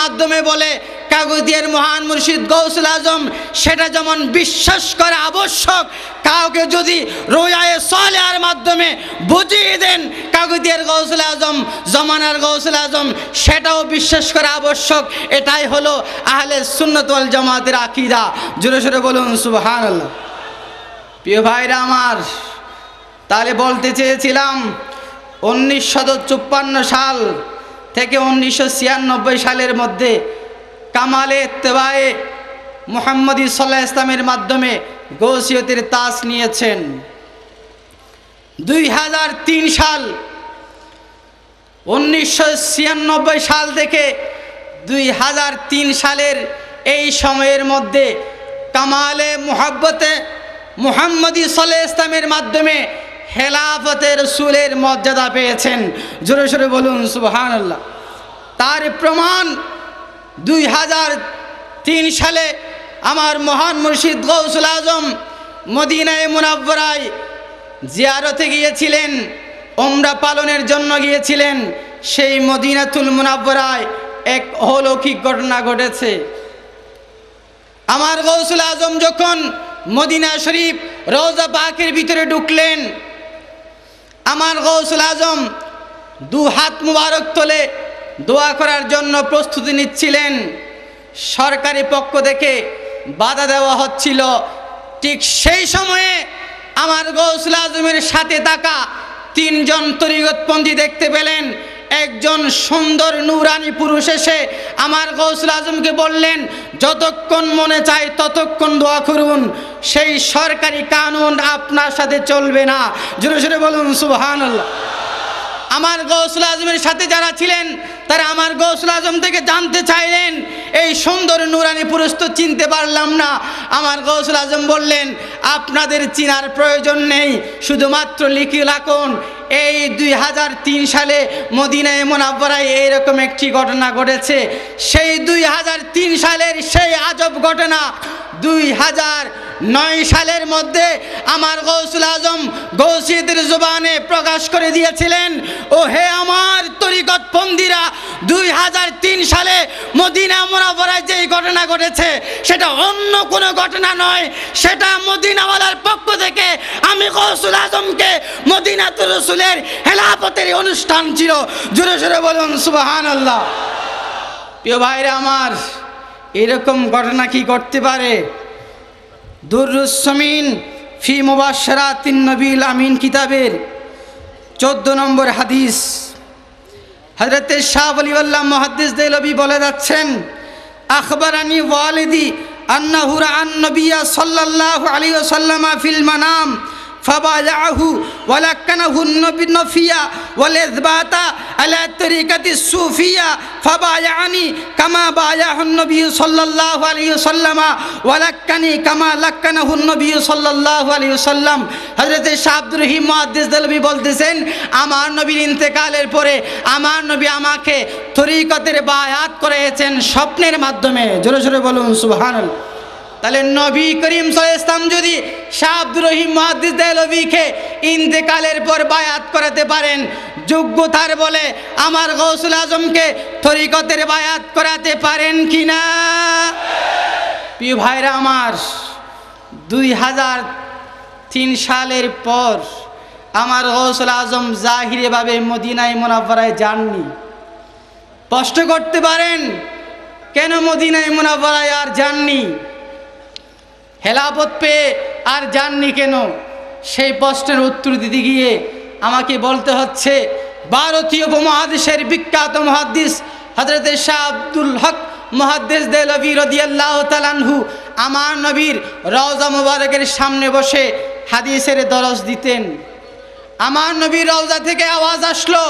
মাধ্যমে বলে কাগজের মহান মুর্শিদ গৌসুল আজম, সেটা যেমন বিশ্বাস করা আবশ্যক, কাউকে যদি রোয়ায়ে সালেহার মাধ্যমে বুঝিয়ে দেন কাগজের গৌসুল আজম জমানার গৌসুল আজম, সেটাও বিশ্বাস করা আবশ্যক। এটাই হলো আহলে সুন্নাত ওয়াল জামাতের আকীদা। জোরে সোরে বলুন সুবহানাল্লাহ। প্রিয় ভাইরা আমার, তাহলে বলতে চেয়েছিলাম 1954 সাল থেকে 1996 সালের মধ্যে কামালে ইত্তেবায়ে মুহাম্মদী সাল্লাল্লাহু আলাইহি ইসলামের মাধ্যমে গৌসিয়তের তাস নিয়েছেন। 2003 সাল 1996 সাল থেকে 2003 সালের এই সময়ের মধ্যে কামালে মুহাব্বতে মুহাম্মদী সাল্লাল্লাহু আলাইহি ইসলামের মাধ্যমে খেলাফতে রাসূলের মর্যাদা পেয়েছেন। জোরে সোরে বলুন সুবহানাল্লাহ। তার প্রমাণ 2003 সালে আমার মহান মুর্শিদ গৌসুল আজম মদিনায়ে মুনাওয়ারায় জিয়ারতে গিয়েছিলেন, উমরা পালনের জন্য গিয়েছিলেন। সেই মদিনাতুল মুনাওয়ারায় এক অলৌকিক ঘটনা ঘটেছে। আমার গৌসুল আজম যখন মদিনা শরীফ রওজা পাকের ভিতরে ঢুকলেন, আমার গৌসুল আজম দু হাত মুবারক তোলে দোয়া করার জন্য প্রস্তুতি নিচ্ছিলেন। সরকারি পক্ষ থেকে বাধা দেওয়া হচ্ছিল। ঠিক সেই সময়ে আমার গৌসুল আজমের সাথে থাকা 3 জন তরিকতপন্থী দেখতে পেলেন একজন সুন্দর নূরানি পুরুষ এসে আমার গৌসুল আজমকে বললেন, যতক্ষণ মনে চায় ততক্ষণ দোয়া করুন, সেই সরকারি কানুন আপনার সাথে চলবে না। জোরে জোরে বলুন সুবহানাল্লাহ। আমার গৌসুল আজমের সাথে যারা ছিলেন তারা আমার গৌসুল আজম থেকে জানতে চাইলেন, এই সুন্দর নূরানি পুরুষ তো চিনতে পারলাম না। আমার গৌসুল আজম বললেন, আপনাদের চিনার প্রয়োজন নেই, শুধুমাত্র লিখে রাখুন এই 2003 সালে মদিনায়ে মুনাওয়ারায় এইরকম একটি ঘটনা ঘটেছে। সেই 2003 সালের সেই আজব ঘটনা 2009 সালের মধ্যে আমার গৌসুল আজম গৌসিয়তের জবানে প্রকাশ করে দিয়েছিলেন, ও হে আমার তরিকতপন্থীরা, 2003 সালে মদিনা মুনাওয়ারায় যেই ঘটনা ঘটেছে সেটা অন্য কোনো ঘটনা নয়, সেটা মদিনাওয়ালার পক্ষ থেকে আমি গৌসুল আজমকে মদিনাতুর রাসূলের খেলাফতের অনুষ্ঠান ছিল। জোরে জোরে বলুন সুবহানাল্লাহ। প্রিয় ভাইরা আমার, এরকম ঘটনা কি করতে পারে? দুররুস সামিন ফি মুবাশশারাতিন নবীল আমিন কিতাবের 14 নম্বর হাদিস, হযরত শাহ ওয়ালিউল্লাহ মুহাদ্দিস দেহলভী বলে যাচ্ছেন, আখবারানি ওয়ালিদি আন্নাহু রাআন নবিয়্য সাল্লাল্লাহু আলাইহি ওয়াসাল্লাম ফিল মানাম ফাবায়াহু ওয়ালাকানাহু নফিয়া ওয়ালইসবাতা আলা তরিকাতি সুফিয়া ফাবায়ানি কামা বায়াহু নবী সাল্লাল্লাহু আলাইহি ওয়াসাল্লাম ওয়ালাকানি কামা লাকানাহু নবী সাল্লাল্লাহু আলাইহি ওয়াসাল্লাম। হযরত শাহ আব্দুর রহিম মুহাদ্দিস দেহলভী বলতেছেন, আমার নবীর ইন্তেকালের পরে আমার নবী আমাকে তরিকতের বায়াত করেছেন স্বপ্নের মাধ্যমে। জোরে জোরে বলুন সুবহানাল্লাহ। তাহলে নবী করিম সাল্লাল্লাহু আলাইহি ওয়াসাল্লাম যদি শাহ আব্দুর রহিম মুহাদ্দিস দেহলভীকে ইন্তেকালের পর বায়াত করাতে পারেন, যোগ্যতার বলে আমার গৌসুল আজমকে তরিকতের বায়াত করাতে পারেন কিনা? প্রিয় ভাইরা আমার, 2003 সালের পর আমার গৌসুল আজম জাহিরিভাবে মদিনায়ে মুনাওয়ারায় যাননি। প্রশ্ন করতে পারেন, কেন মদিনায়ে মুনাওয়ারায় আর যাননি? খেলাফত পেয়ে আর যাননি কেন? সেই প্রশ্নের উত্তর দিতে গিয়ে আমাকে বলতে হচ্ছে, ভারতীয় উপমহাদেশের বিখ্যাত মুহাদ্দিস হযরত শাহ আব্দুল হক মুহাদ্দিস দেহলভী রাদিয়াল্লাহু তাআলা আনহু আমার নবীর রওজা মুবারকের সামনে বসে হাদিসের দরস দিতেন। আমার নবীর রওজা থেকে আওয়াজ আসলো,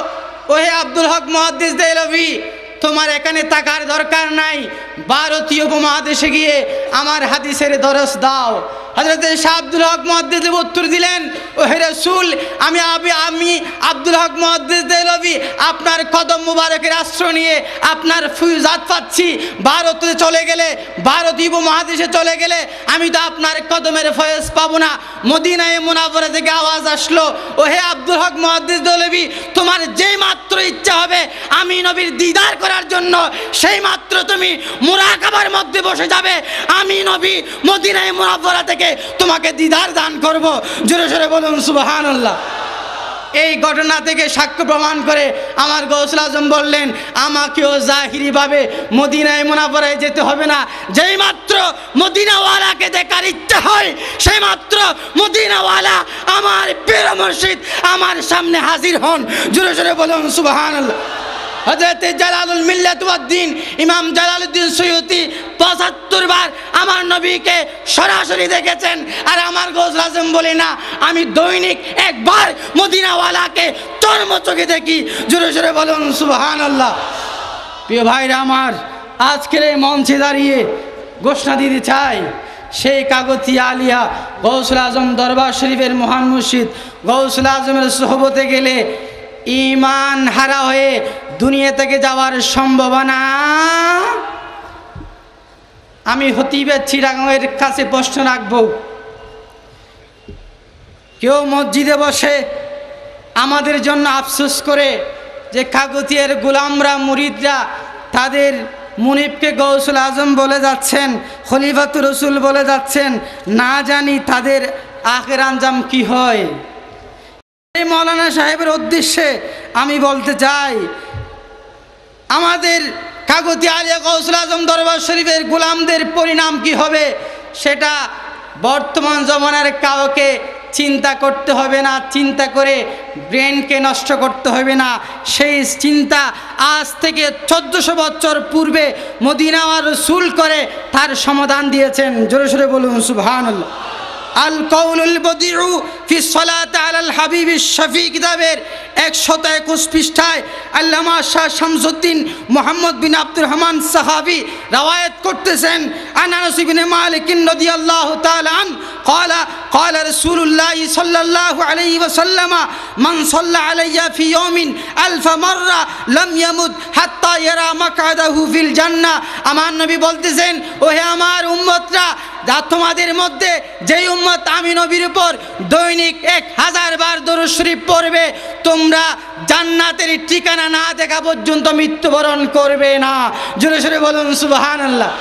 ও হে আব্দুল হক মুহাদ্দিস দেহলভী, তোমার এখানে থাকার দরকার নাই, ভারতীয় উপমহাদেশে গিয়ে আমার হাদিসের দরস দাও। হযরত শাহ আব্দুল হক মুহাদ্দিস উত্তর দিলেন, ও হে রাসূল, আমি আব্দুল হক মুহাদ্দিস দেহলভী আপনার কদম মুবারকের আশ্রয় নিয়ে আপনার ফয়জাত পাচ্ছি। ভারতে চলে গেলে, ভারতীয় উপমহাদেশে চলে গেলে আমি তো আপনার কদমের ফয়েজ পাবো না। মদিনায়ে মুনাওয়ারা থেকে আওয়াজ আসলো, ও হে আব্দুল হক মুহাদ্দিস দেহলভী, তোমার যেই মাত্র ইচ্ছা হবে আমি নবীর দিদার করার জন্য, সেই মাত্র তুমি মুরাকাবার মধ্যে বসে যাবে, আমি নবী মদিনায়ে মুনাওয়ারা থেকে তোমাকে দিদার দান করব। জোরে জোরে বলুন সুবহানাল্লাহ। এই ঘটনা থেকে সাক্ষ্য প্রমাণ করে আমার গৌসুল আজম বললেন, আমাকেও জাহিরিভাবে মদিনায়ে মুনাওয়ারায় যেতে হবে না, যেই মাত্র মদিনাওয়ালাকে দেখার ইচ্ছা হয় সেই মাত্র মদিনাওয়ালা আমার প্রিয় মুর্শিদ আমার সামনে হাজির হন। জোরে জোরে বলুন সুবহানাল্লাহ। হযরত জালালুল মিল্লাত ওয়াদ দ্বীন ইমাম জালালউদ্দিন সুয়ুতি ৭৫ বার আমার নবীকে সরাসরি দেখেছেন, আর আমার গৌসুল আজম বলে না, আমি দৈনিক একবার মদিনাওয়ালাকে চর্ম চোখে দেখি। জোরে জোরে বলুন সুবহানাল্লাহ। প্রিয় ভাইরা আমার, আজকের এই মঞ্চে দাঁড়িয়ে ঘোষণা দিতে চাই, সেই কাগতিয়া আলিয়া গৌসুল আজম দরবার শরীফের মহান মুর্শিদ গৌসুল আজমের সোহবতে গেলে ঈমান হারা হয়ে দুনিয়া থেকে যাওয়ার সম্ভাবনা। আমি খতিবের চিরাগের কাছে প্রশ্ন রাখব, কেউ মসজিদে বসে আমাদের জন্য আফসোস করে যে কাগতিয়ার গোলামরা মুরিদরা তাদের মুনিবকে গৌসুল আজম বলে যাচ্ছেন, খলিফাতুর রসুল বলে যাচ্ছেন, না জানি তাদের আখের আঞ্জাম কি হয়। এই মৌলানা সাহেবের উদ্দেশ্যে আমি বলতে চাই, আমাদের কাগতিয়া আলিয়া গৌসুল আজম দরবার শরীফের গোলামদের পরিণাম কি হবে সেটা বর্তমান জমানার কাউকে চিন্তা করতে হবে না, চিন্তা করে ব্রেনকে নষ্ট করতে হবে না। সেই চিন্তা আজ থেকে ১৪০০ বছর পূর্বে মদিনাওয়ার রাসূল করে তার সমাধান দিয়েছেন। জোরে সোরে বলুন সুবহানাল্লাহ। আল কওলুল বদিউ ফি সলাত আলাল হাবিব শফি কিতাবের ১২১ পৃষ্ঠায় আল্লামা শাহ শামসুদ্দিন মুহাম্মদ বিন আব্দুর রহমান সাহাবী রওয়ায়াত করতেছেন, আনাস ইবনে মালিক রাদিয়াল্লাহু তাআলা আন قال قال رسول الله صلى الله عليه وسلم من صلى علي في يوم 1000 مرة لم يمت حتى يرى مقعده في الجنة। আমার নবী বলতেছেন, ও হে আমার উম্মতরা, যা তোমাদের মধ্যে যেই উম্মত আমি নবীর উপর দৈনিক 1000 বার দরুদ শরীফ পড়বে, তোমরা জান্নাতের ঠিকানা না দেখা পর্যন্ত মৃত্যুবরণ করবে না। জোরে সোরে বলুন সুবহানাল্লাহ।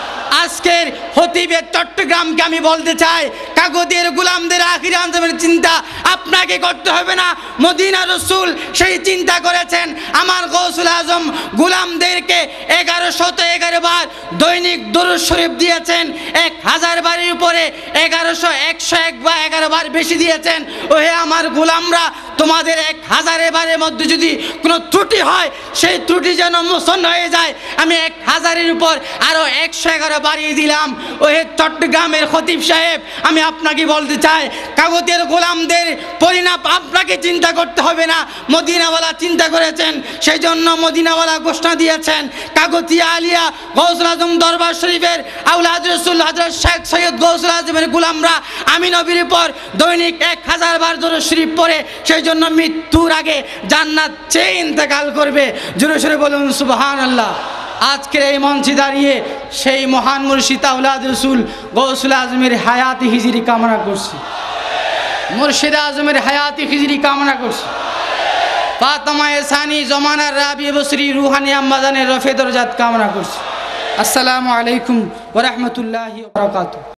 আজকের খতিবের চট্টগ্রামকে আমি বলতে চাই, কাগজের গোলামদের আখির আঞ্জামের চিন্তা আপনাকে করতে হবে না, মদিনা রাসূল সেই চিন্তা করেছেন। আমার গৌসুল আজম গোলামদেরকে 1111 বার দৈনিক দরুদ শরীফ দিয়েছেন, 1000 বারের উপরে 101 বা 11 বার বেশি দিয়েছেন। ও হে আমার গোলামরা, তোমাদের 1000 বারের মধ্যে যদি কোনো ত্রুটি হয় সেই ত্রুটি যেন মোচন হয়ে যায়, আমি 1000-এর উপর আরও 111 বাড়িয়ে দিলাম। ও হে চট্টগ্রামের খতিব সাহেব, আমি আপনাকে বলতে চাই, কাগজের গোলামদের পরিণাম আপনাকে চিন্তা করতে হবে না, মদিনাওয়ালা চিন্তা করেছেন। সেই জন্য মদিনাওয়ালা ঘোষণা দিয়েছেন, কাগতিয়া আলিয়া গৌসুল আজম দরবার শরীফের আউলাদ রাসূল হযরত শেখ সৈয়দ গৌসুল আজমের গোলামরা আমি নবীর উপর দৈনিক 1000 বার দরুদ শরীফ পড়ে সেই জন্য মৃত্যুর আগে জান্নাত চেয়ে ইন্তেকাল করবে। জোরে সোরে বলুন সুবহানাল্লাহ। আজকের এই মঞ্চে দাঁড়িয়ে সেই মহান মুর্শিদ আউলাদ রাসূল গৌসুল আজমের হায়াতি হিজরি কামনা করছি, মুর্শিদ আজমের হায়াতি হিজরি কামনা করছি। ফাতেমা সানি জমানার রাবি বসরি রুহানি আম্মাজানের রফে দরজাত কামনা করছি। আসসালামু আলাইকুম ওয়া রাহমাতুল্লাহি ওয়া বারাকাতুহু।